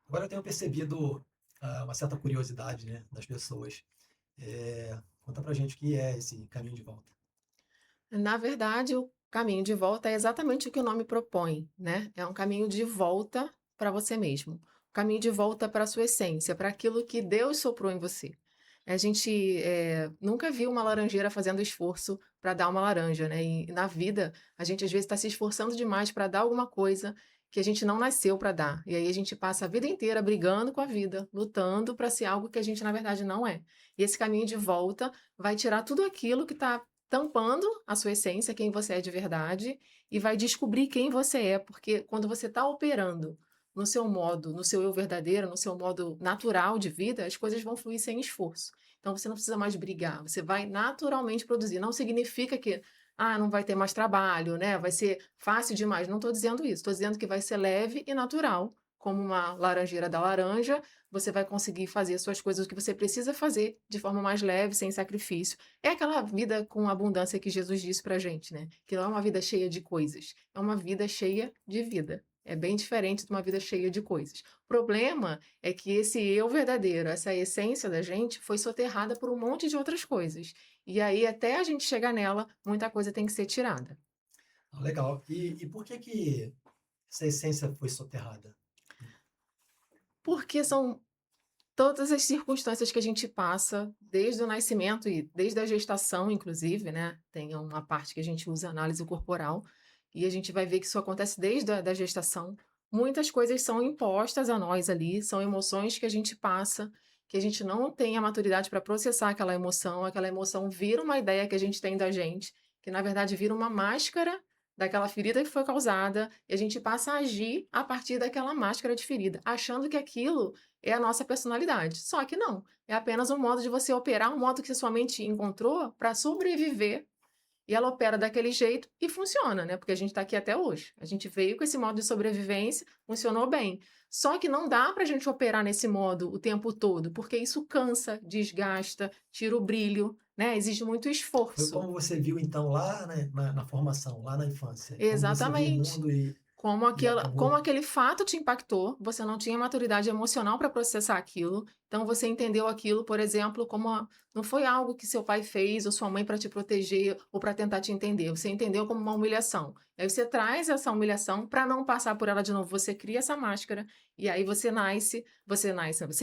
Agora eu tenho percebido uma certa curiosidade, né, das pessoas. Conta pra gente o que é esse caminho de volta. Na verdade, o caminho de volta é exatamente o que o nome propõe, né? É um caminho de volta para você mesmo. Um caminho de volta para a sua essência, para aquilo que Deus soprou em você. A gente nunca viu uma laranjeira fazendo esforço para dar uma laranja, né? E na vida, a gente às vezes está se esforçando demais para dar alguma coisa que a gente não nasceu para dar. E aí a gente passa a vida inteira brigando com a vida, lutando para ser algo que a gente na verdade não é. E esse caminho de volta vai tirar tudo aquilo que está tampando a sua essência, quem você é de verdade, e vai descobrir quem você é, porque quando você está operando no seu modo, no seu eu verdadeiro, no seu modo natural de vida, as coisas vão fluir sem esforço. Então você não precisa mais brigar, você vai naturalmente produzir. Não significa que não vai ter mais trabalho, né? Vai ser fácil demais. Não estou dizendo isso. Estou dizendo que vai ser leve e natural, como uma laranjeira da laranja. Você vai conseguir fazer as suas coisas que você precisa fazer de forma mais leve, sem sacrifício. É aquela vida com abundância que Jesus disse pra gente, né, que não é uma vida cheia de coisas, é uma vida cheia de vida. É bem diferente de uma vida cheia de coisas. O problema é que esse eu verdadeiro, essa essência da gente, foi soterrada por um monte de outras coisas. E aí, até a gente chegar nela, muita coisa tem que ser tirada. Legal. E por que que essa essência foi soterrada? Porque são todas as circunstâncias que a gente passa, desde o nascimento e desde a gestação, inclusive, né, tem uma parte que a gente usa análise corporal, e a gente vai ver que isso acontece desde a da gestação. Muitas coisas são impostas a nós ali, são emoções que a gente passa, que a gente não tem a maturidade para processar aquela emoção vira uma ideia que a gente tem da gente, que na verdade vira uma máscara daquela ferida que foi causada, e a gente passa a agir a partir daquela máscara de ferida, achando que aquilo é a nossa personalidade. Só que não, é apenas um modo de você operar, um modo que a sua mente encontrou para sobreviver, e ela opera daquele jeito e funciona, né, porque a gente está aqui até hoje. A gente veio com esse modo de sobrevivência, funcionou bem. Só que não dá para a gente operar nesse modo o tempo todo, porque isso cansa, desgasta, tira o brilho, né, exige muito Foi esforço. como você viu então lá, né, na formação, lá na infância, como você viu o Exatamente. mundo e Como acabou. aquele fato te impactou, você não tinha maturidade emocional para processar aquilo, então você entendeu aquilo, por exemplo, como não foi algo que seu pai fez ou sua mãe para te proteger ou para tentar te entender, você entendeu como uma humilhação. Aí você traz essa humilhação para não passar por ela de novo, você cria essa máscara e aí você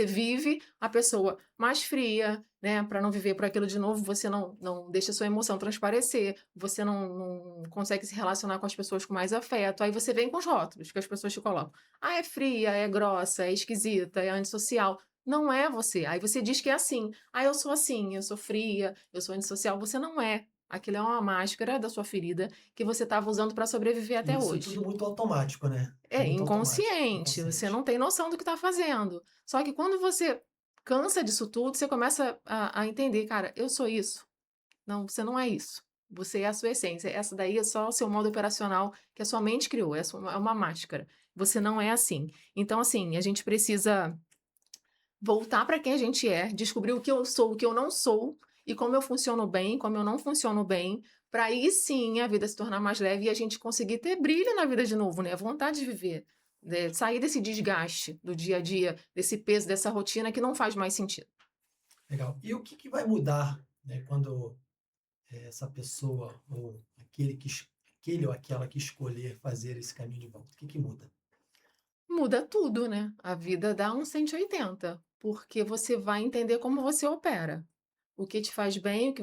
vive a pessoa mais fria, né, para não viver por aquilo de novo, você não deixa sua emoção transparecer, você não consegue se relacionar com as pessoas com mais afeto, aí você vem com os rótulos que as pessoas te colocam. "Ah, é fria, é grossa, é esquisita, é antissocial". Não é você, aí você diz que é assim. "Ah, eu sou assim, eu sou fria, eu sou antissocial", você não é. Aquilo é uma máscara da sua ferida que você estava usando para sobreviver até E isso hoje. tudo muito automático, né? É Muito automático, inconsciente, você inconsciente. não tem noção do que está fazendo. Só que quando você cansa disso tudo, você começa a entender: "Cara, eu sou isso. Não, você não é isso. Você é a sua essência. Essa daí é só o seu modo operacional que a sua mente criou, é uma máscara. Você não é assim". Então, assim, a gente precisa voltar para quem a gente é, descobrir o que eu sou, o que eu não sou, e como eu funciono bem, como eu não funciono bem, para aí sim a vida se tornar mais leve e a gente conseguir ter brilho na vida de novo, né, vontade de viver, né, sair desse desgaste do dia a dia, desse peso, dessa rotina que não faz mais sentido. Legal. E o que que vai mudar, né, quando essa pessoa ou aquele ou aquela que escolher fazer esse caminho de volta? O que que muda? Muda tudo, né, a vida dá um 180, porque você vai entender como você opera. O que te faz bem,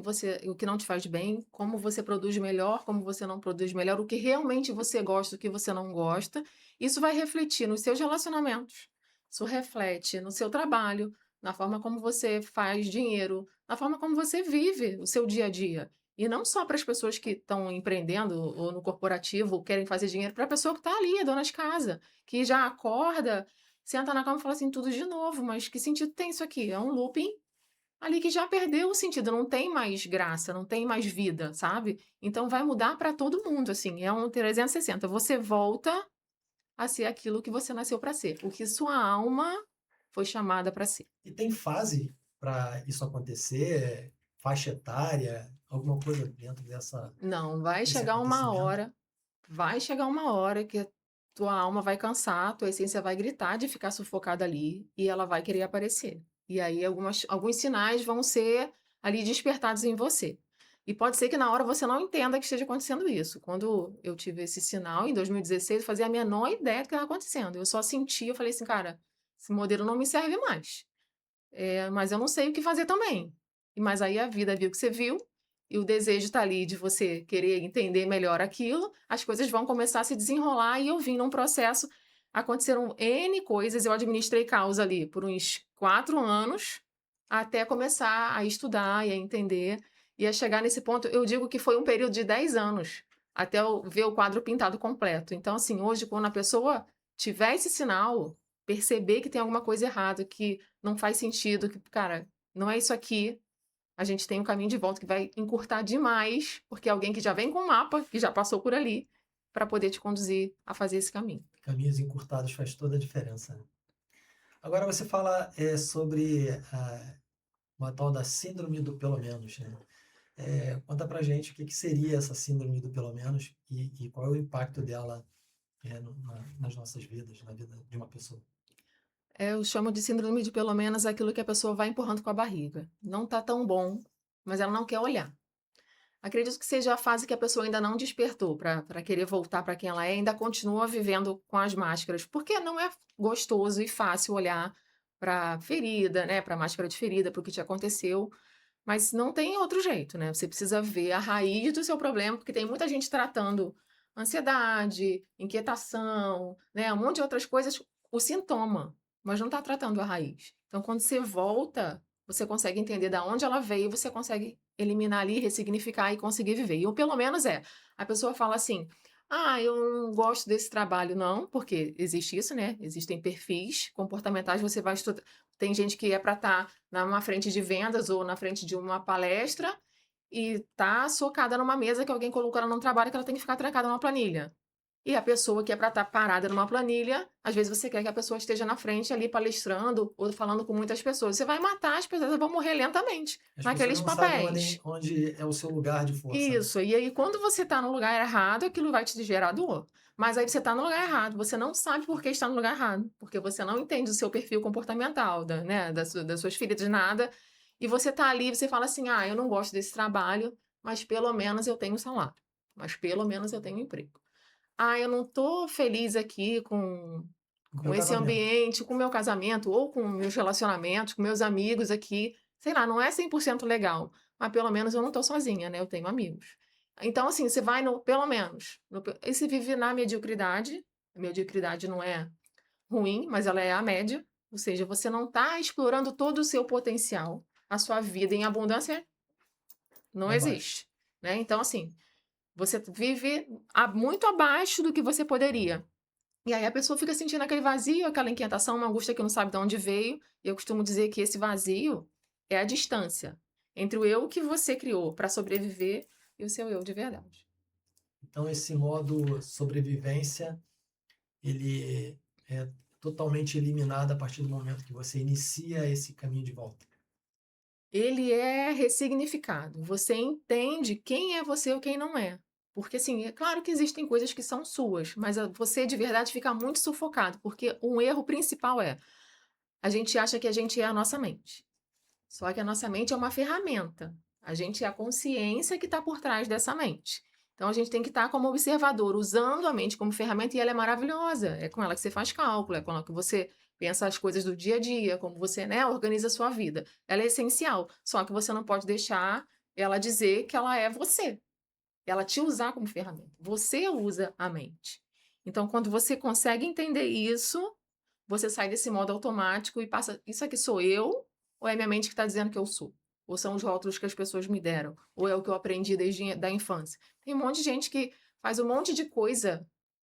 o que não te faz bem, como você produz melhor, como você não produz melhor, o que realmente você gosta, o que você não gosta. Isso vai refletir nos seus relacionamentos. Isso reflete no seu trabalho, na forma como você faz dinheiro, na forma como você vive o seu dia a dia. E não só para as pessoas que estão empreendendo ou no corporativo, ou querem fazer dinheiro, para a pessoa que está ali, a dona de casa, que já acorda, senta na cama e fala assim: tudo de novo, mas que sentido tem isso aqui? É um looping ali que já perdeu o sentido, não tem mais graça, não tem mais vida, sabe. Então vai mudar para todo mundo, assim, é um 360, você volta a ser aquilo que você nasceu para ser, o que sua alma foi chamada para ser. E tem fase para isso acontecer? Faixa etária? Alguma coisa dentro Não, desse acontecimento? vai chegar uma hora que tua alma vai cansar, tua essência vai gritar de ficar sufocada ali e ela vai querer aparecer. E aí alguns sinais vão ser ali despertados em você. E pode ser que na hora você não entenda que esteja acontecendo isso. Quando eu tive esse sinal, em 2016, eu fazia a menor ideia do que estava acontecendo. Eu só senti, eu falei assim, cara, esse modelo não me serve mais. Mas eu não sei o que fazer também. Mas aí a vida viu que você viu, e o desejo está ali de você querer entender melhor aquilo, as coisas vão começar a se desenrolar e eu vim num processo, aconteceram N coisas, eu administrei causa ali por uns 4 anos, até começar a estudar e a entender, e a chegar nesse ponto, eu digo que foi um período de 10 anos, até eu ver o quadro pintado completo. Então, assim, hoje, quando a pessoa tiver esse sinal, perceber que tem alguma coisa errada, que não faz sentido, que, cara, não é isso aqui. A gente tem um caminho de volta que vai encurtar demais, porque é alguém que já vem com o mapa, que já passou por ali, para poder te conduzir a fazer esse caminho. Caminhos encurtados faz toda a diferença, né? Agora você fala sobre uma tal da síndrome do pelo menos, né? Conta pra gente o que seria essa síndrome do pelo menos e qual é o impacto dela nas nossas vidas, na vida de uma pessoa. Eu chamo de síndrome de pelo menos aquilo que a pessoa vai empurrando com a barriga. Não tá tão bom, mas ela não quer olhar. Acredito que seja a fase que a pessoa ainda não despertou para querer voltar para quem ela é, ainda continua vivendo com as máscaras, porque não é gostoso e fácil olhar para ferida, né, para máscara de ferida, para o que te aconteceu, mas não tem outro jeito, né? Você precisa ver a raiz do seu problema, porque tem muita gente tratando ansiedade, inquietação, né, um monte de outras coisas, o sintoma, mas não está tratando a raiz. Então, quando você volta, você consegue entender da onde ela veio, você consegue eliminar ali, ressignificar e conseguir viver. E o pelo menos a pessoa fala assim: "Ah, eu não gosto desse trabalho não", porque existe isso, né? Existem perfis comportamentais, você vai estudar. Tem gente que é para estar numa frente de vendas ou na frente de uma palestra e tá socada numa mesa que alguém colocou ela num trabalho que ela tem que ficar trancada numa planilha. E a pessoa que é para estar parada numa planilha, às vezes você quer que a pessoa esteja na frente ali palestrando ou falando com muitas pessoas. Você vai matar as pessoas, elas vão morrer lentamente As pessoas naqueles não sabem papéis. onde é o seu lugar de força, né? Isso, e aí quando você tá no lugar errado, aquilo vai te gerar dor. Mas aí você tá no lugar errado, você não sabe por que está no lugar errado, porque você não entende o seu perfil comportamental, né, das suas feridas, nada, e você tá ali, você fala assim: "Ah, eu não gosto desse trabalho, mas pelo menos eu tenho salário, mas pelo menos eu tenho emprego. Ah, eu não tô feliz aqui O com meu esse casamento. ambiente, com o meu casamento ou com meus relacionamentos, com meus amigos aqui, sei lá, não é 100% legal, mas pelo menos eu não tô sozinha, né, eu tenho amigos". Então, assim, você vai no pelo menos, e você vive na mediocridade, a mediocridade não é ruim, mas ela é a média, ou seja, você não está explorando todo o seu potencial, a sua vida em abundância não Abaixo. existe, né. Então, assim, você vive muito abaixo do que você poderia. E aí a pessoa fica sentindo aquele vazio, aquela inquietação, uma angústia que não sabe de onde veio. E eu costumo dizer que esse vazio é a distância entre o eu que você criou para sobreviver e o seu eu de verdade. Então esse modo sobrevivência, ele é totalmente eliminado a partir do momento que você inicia esse caminho de volta. Ele é ressignificado. Você entende quem é você ou quem não é. Porque, assim, é claro que existem coisas que são suas, mas você de verdade fica muito sufocado, porque um erro principal a gente acha que a gente é a nossa mente. Só que a nossa mente é uma ferramenta. A gente é a consciência que está por trás dessa mente. Então a gente tem que estar como observador, usando a mente como ferramenta e ela é maravilhosa. É com ela que você faz cálculo, é com ela que você pensa as coisas do dia a dia, como você, né, organiza a sua vida. Ela é essencial. Só que você não pode deixar ela dizer que ela é você. Ela te usar como ferramenta. Você usa a mente. Então, quando você consegue entender isso, você sai desse modo automático e passa: "Isso aqui sou eu ou é minha mente que está dizendo que eu sou? Ou são os rótulos que as pessoas me deram? Ou é o que eu aprendi desde da infância?". Tem um monte de gente que faz um monte de coisa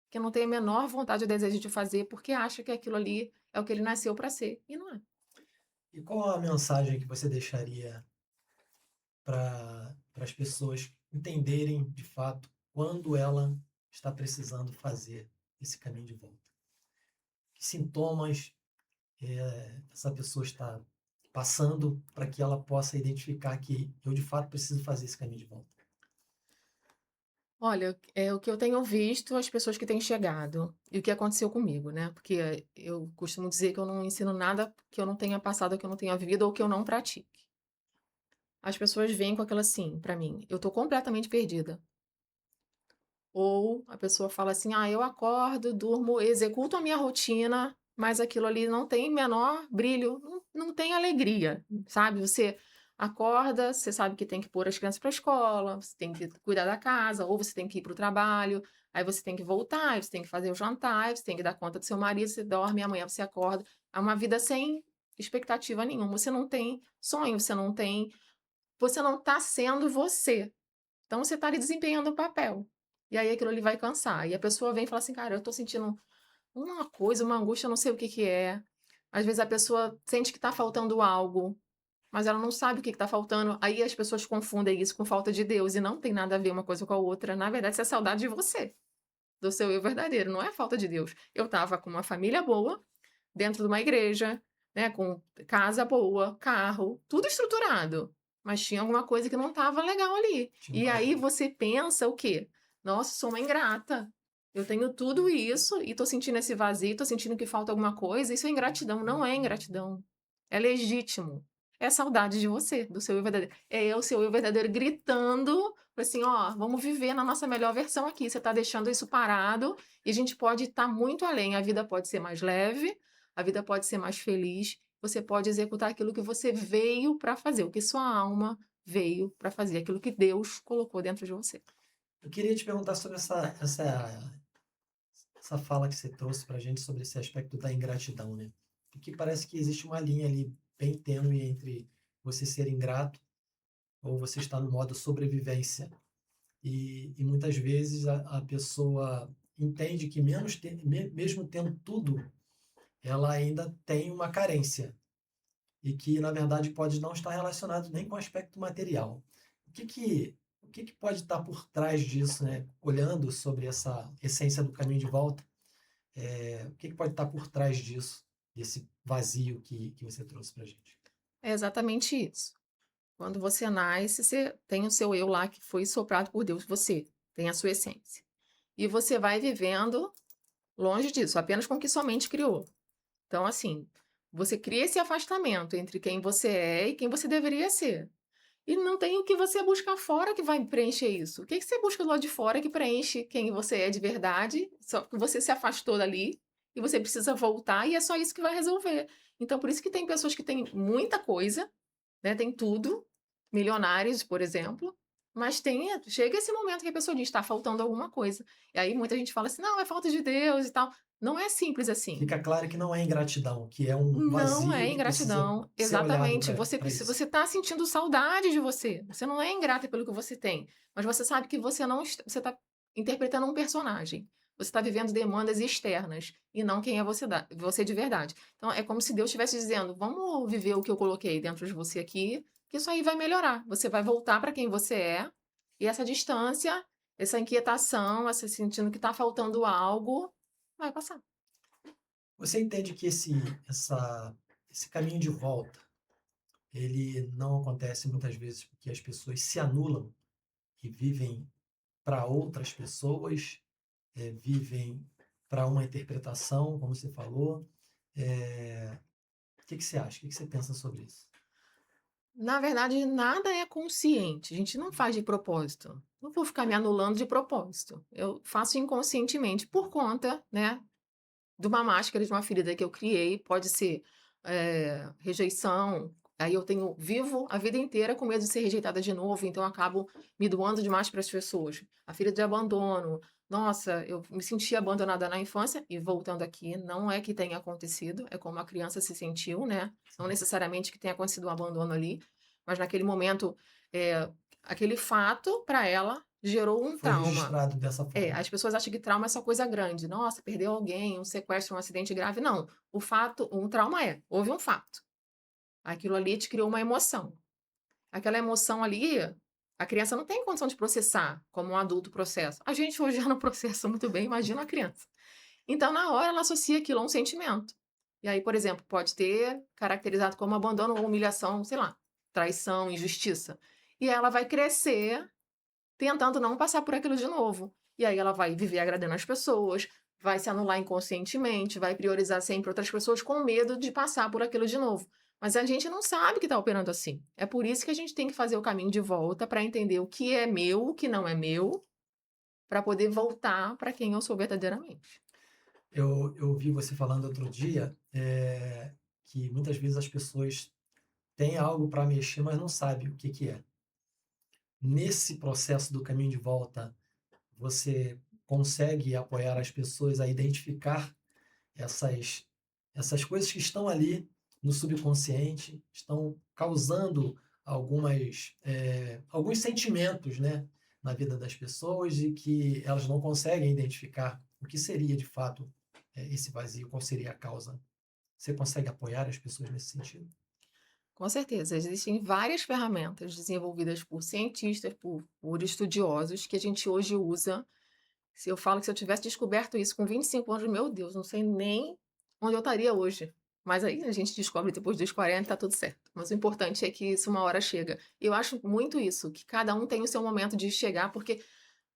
que não tem a menor vontade ou desejo de fazer, porque acha que aquilo ali é o que ele nasceu para ser, e não é. E qual a mensagem que você deixaria para as pessoas entenderem de fato quando ela está precisando fazer esse caminho de volta? Que sintomas essa pessoa está passando para que ela possa identificar que eu de fato preciso fazer esse caminho de volta? Olha, o que eu tenho visto, as pessoas que têm chegado, e o que aconteceu comigo, né, porque eu costumo dizer que eu não ensino nada que eu não tenha passado, que eu não tenha vivido ou que eu não pratique. As pessoas vêm com aquilo assim pra mim: "Eu tô completamente perdida". Ou a pessoa fala assim: "Ah, eu acordo, durmo, executo a minha rotina, mas aquilo ali não tem menor brilho, não tem alegria", sabe. Você acorda, você sabe que tem que pôr as crianças para a escola, você tem que cuidar da casa, ou você tem que ir para o trabalho, aí você tem que voltar, aí você tem que fazer o jantar, aí você tem que dar conta do seu marido, você dorme, amanhã você acorda. É uma vida sem expectativa nenhuma, você não tem sonho, você não está sendo você. Então você está ali desempenhando o papel. E aí aquilo ali vai cansar. E a pessoa vem e fala assim: "Cara, eu estou sentindo uma coisa, uma angústia, eu não sei o que que é". Às vezes a pessoa sente que está faltando algo, mas ela não sabe o que está faltando. Aí as pessoas confundem isso com falta de Deus e não tem nada a ver uma coisa com a outra. Na verdade, isso é saudade de você, do seu eu verdadeiro, não é falta de Deus. Eu estava com uma família boa, dentro de uma igreja, né, com casa boa, carro, tudo estruturado, mas tinha alguma coisa que não estava legal ali. Tinha um E aí vazio. você pensa o quê? "Nossa, sou uma ingrata. Eu tenho tudo isso e tô sentindo esse vazio, tô sentindo que falta alguma coisa". Isso é ingratidão, não é ingratidão. É legítimo. É saudade de você, do seu eu verdadeiro. É o seu eu verdadeiro gritando, assim: "Ó, vamos viver na nossa melhor versão aqui. Você tá deixando isso parado e a gente pode estar muito além. A vida pode ser mais leve, a vida pode ser mais feliz, você pode executar aquilo que você veio para fazer, o que sua alma veio para fazer, aquilo que Deus colocou dentro de você". Eu queria te perguntar sobre essa fala que você trouxe para a gente sobre esse aspecto da ingratidão, né? Porque parece que existe uma linha ali bem tênue entre você ser ingrato ou você estar no modo sobrevivência. E muitas vezes a pessoa entende que mesmo tendo tudo, ela ainda tem uma carência e que, na verdade, pode não estar relacionado nem com o aspecto material. O que que pode estar por trás disso, né? Olhando sobre essa essência do caminho de volta, o que que pode estar por trás disso, desse vazio que você trouxe para a gente? É exatamente isso. Quando você nasce, você tem o seu eu lá que foi soprado por Deus, você tem a sua essência. E você vai vivendo longe disso, apenas com o que sua mente criou. Então, assim, você cria esse afastamento entre quem você é e quem você deveria ser. E não tem o que você buscar fora que vai preencher isso. O que que você busca do lado de fora que preenche quem você é de verdade, só que você se afastou dali e você precisa voltar e é só isso que vai resolver. Então, por isso que tem pessoas que têm muita coisa, né, tem tudo, milionários, por exemplo, mas chega esse momento que a pessoa diz: "Está faltando alguma coisa". E aí muita gente fala assim: "Não, é falta de Deus e tal". Não é simples assim. Fica claro que não é ingratidão, que é um Não vazio é que precisa ingratidão, ser olhado exatamente. para Você para preci isso. você está sentindo saudade de você. Você não é ingrata pelo que você tem, mas você sabe que você está interpretando um personagem. Você está vivendo demandas externas e não quem é você de verdade. Então é como se Deus estivesse dizendo: "Vamos viver o que eu coloquei dentro de você aqui, que isso aí vai melhorar. Você vai voltar para quem você é, e essa distância, essa inquietação, essa sentindo que está faltando algo, vai passar". Você entende que esse caminho de volta, ele não acontece muitas vezes porque as pessoas se anulam e vivem para outras pessoas, vivem para uma interpretação, como você falou. O que que você acha? O que que você pensa sobre isso? Na verdade, nada é consciente, a gente não faz de propósito. Não vou ficar me anulando de propósito. Eu faço inconscientemente por conta, né, de uma máscara, de uma ferida que eu criei. Pode ser, rejeição, aí eu vivo a vida inteira com medo de ser rejeitada de novo, então eu acabo me doando demais para as pessoas. A ferida de abandono, nossa, eu me senti abandonada na infância e voltando aqui, não é que tenha acontecido, é como a criança se sentiu, né, não necessariamente que tenha acontecido um abandono ali, mas naquele momento, eh, aquele fato para ela gerou um Foi trauma. registrado dessa É, forma. as pessoas acham que trauma é só coisa grande. Nossa, perdeu alguém, um sequestro, um acidente grave. Não, um trauma houve um fato. Aquilo ali te criou uma emoção. Aquela emoção ali, a criança não tem condição de processar como um adulto processa. A gente hoje já não processa muito bem, imagina a criança. Então, na hora, ela associa aquilo a um sentimento. E aí, por exemplo, pode ter caracterizado como abandono ou humilhação, sei lá, traição, injustiça. E ela vai crescer tentando não passar por aquilo de novo. E aí ela vai viver agradando as pessoas, vai se anular inconscientemente, vai priorizar sempre outras pessoas com medo de passar por aquilo de novo. Mas a gente não sabe que está operando assim. É por isso que a gente tem que fazer o caminho de volta para entender o que é meu, o que não é meu, para poder voltar para quem eu sou verdadeiramente. Eu ouvi você falando outro dia, que muitas vezes as pessoas têm algo para mexer, mas não sabem o que que é. Nesse processo do caminho de volta, você consegue apoiar as pessoas a identificar essas essas coisas que estão ali no subconsciente, estão causando alguns sentimentos, né, na vida das pessoas e que elas não conseguem identificar o que seria de fato, esse vazio, qual seria a causa. Você consegue apoiar as pessoas nesse sentido? Com certeza, existem várias ferramentas desenvolvidas por cientistas, por estudiosos, que a gente hoje usa. Se eu falo que se eu tivesse descoberto isso com 25 anos, meu Deus, não sei nem onde eu estaria hoje. Mas aí a gente descobre depois dos 40, tá tudo certo. Mas o importante é que isso uma hora chega. E eu acho muito isso, que cada um tem o seu momento de chegar, porque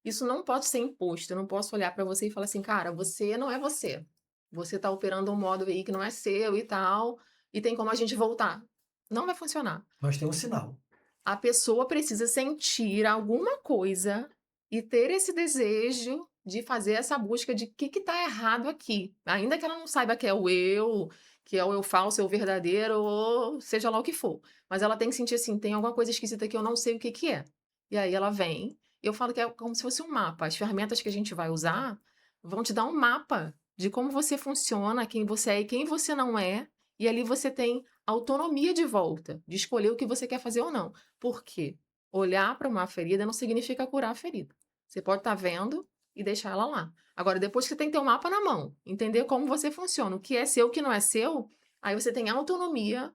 isso não pode ser imposto. Eu não posso olhar para você e falar assim, cara, você não é você. Você tá operando um modo aí que não é seu e tal, e tem como a gente voltar. Não vai funcionar. Mas tem um sinal. A pessoa precisa sentir alguma coisa e ter esse desejo de fazer essa busca de que está errado aqui. Ainda que ela não saiba que é o eu, que é o eu falso, é o verdadeiro, ou seja lá o que for. Mas ela tem que sentir assim, tem alguma coisa esquisita que eu não sei o que que é. E aí ela vem, eu falo que é como se fosse um mapa. As ferramentas que a gente vai usar vão te dar um mapa de como você funciona, quem você é e quem você não é. E ali você tem autonomia de volta, de escolher o que você quer fazer ou não. Por quê? Olhar para uma ferida não significa curar a ferida. Você pode estar vendo e deixar ela lá. Agora, depois que você tem que ter o mapa na mão, entender como você funciona, o que é seu, o que não é seu, aí você tem autonomia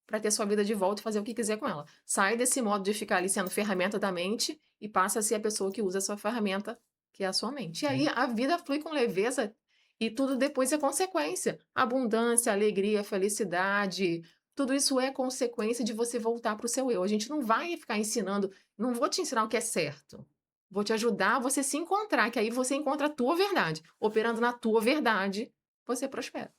para ter sua vida de volta e fazer o que quiser com ela. Sai desse modo de ficar ali sendo ferramenta da mente e passa a ser a pessoa que usa a sua ferramenta, que é a sua mente. E aí a vida flui com leveza e tudo depois é consequência. Abundância, alegria, felicidade, tudo isso é consequência de você voltar para o seu eu. A gente não vai ficar ensinando, não vou te ensinar o que é certo. Vou te ajudar a você se encontrar, que aí você encontra a tua verdade. Operando na tua verdade, você prospera.